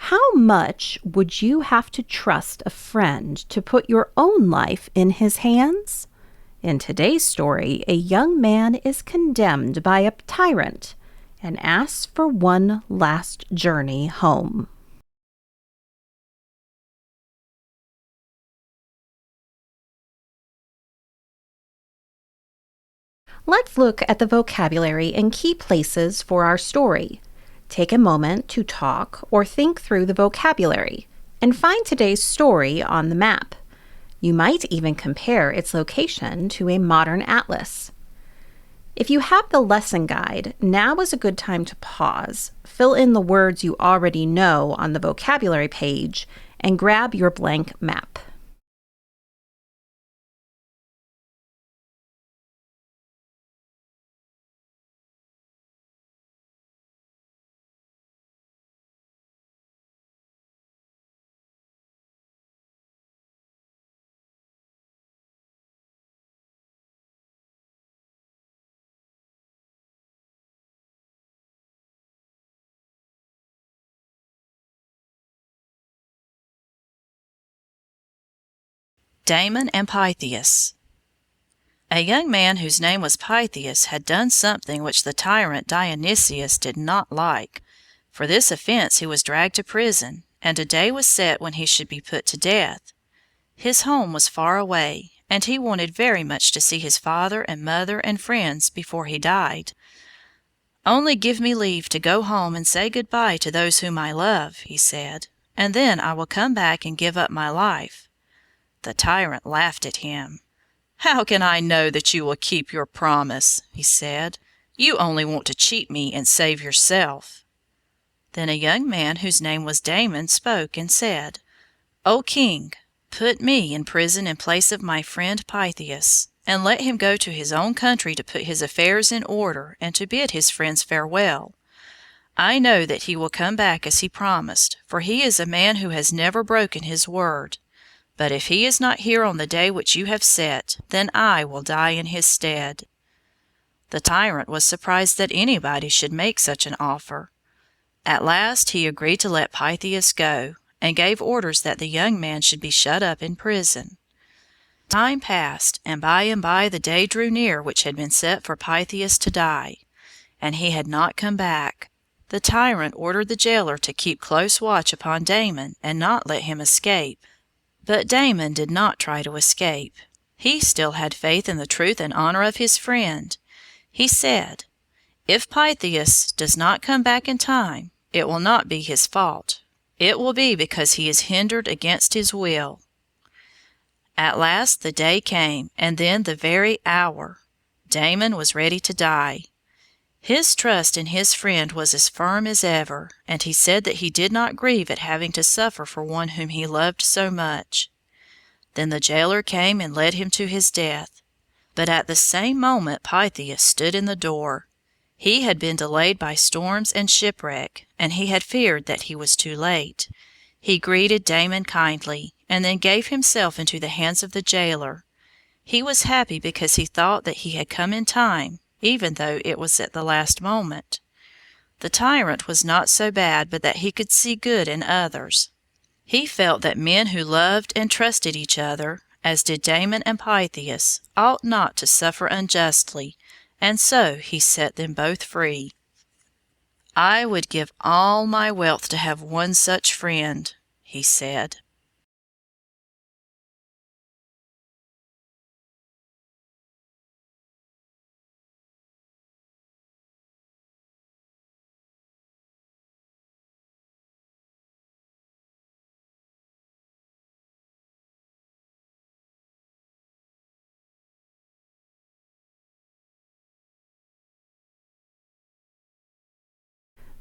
How much would you have to trust a friend to put your own life in his hands? In today's story, a young man is condemned by a tyrant and asks for one last journey home. Let's look at the vocabulary and key places for our story. Take a moment to talk or think through the vocabulary and find today's story on the map. You might even compare its location to a modern atlas. If you have the lesson guide, now is a good time to pause, fill in the words you already know on the vocabulary page, and grab your blank map. Damon and Pythias. A young man whose name was Pythias had done something which the tyrant Dionysius did not like. For this offense he was dragged to prison, and a day was set when he should be put to death. His home was far away, and he wanted very much to see his father and mother and friends before he died. "Only give me leave to go home and say good-bye to those whom I love," he said, "and then I will come back and give up my life." The tyrant laughed at him. "How can I know that you will keep your promise?" he said. "You only want to cheat me and save yourself." Then a young man whose name was Damon spoke and said, "O king, put me in prison in place of my friend Pythias, and let him go to his own country to put his affairs in order and to bid his friends farewell. I know that he will come back as he promised, for he is a man who has never broken his word. But if he is not here on the day which you have set, then I will die in his stead." The tyrant was surprised that anybody should make such an offer. At last he agreed to let Pythias go, and gave orders that the young man should be shut up in prison. Time passed, and by the day drew near which had been set for Pythias to die, and he had not come back. The tyrant ordered the jailer to keep close watch upon Damon and not let him escape. But Damon did not try to escape. He still had faith in the truth and honor of his friend. He said, "If Pythias does not come back in time, it will not be his fault. It will be because he is hindered against his will." At last the day came, and then the very hour. Damon was ready to die. His trust in his friend was as firm as ever, and he said that he did not grieve at having to suffer for one whom he loved so much. Then the jailer came and led him to his death. But at the same moment Pythias stood in the door. He had been delayed by storms and shipwreck, and he had feared that he was too late. He greeted Damon kindly, and then gave himself into the hands of the jailer. He was happy because he thought that he had come in time, even though it was at the last moment. The tyrant was not so bad but that he could see good in others. He felt that men who loved and trusted each other, as did Damon and Pythias, ought not to suffer unjustly, and so he set them both free. "I would give all my wealth to have one such friend," he said.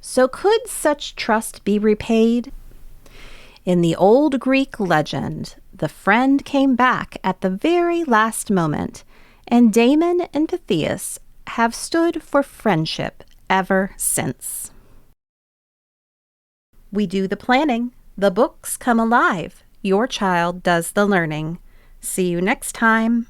So could such trust be repaid? In the old Greek legend, the friend came back at the very last moment, and Damon and Pythias have stood for friendship ever since. We do the planning, the books come alive, your child does the learning. See you next time.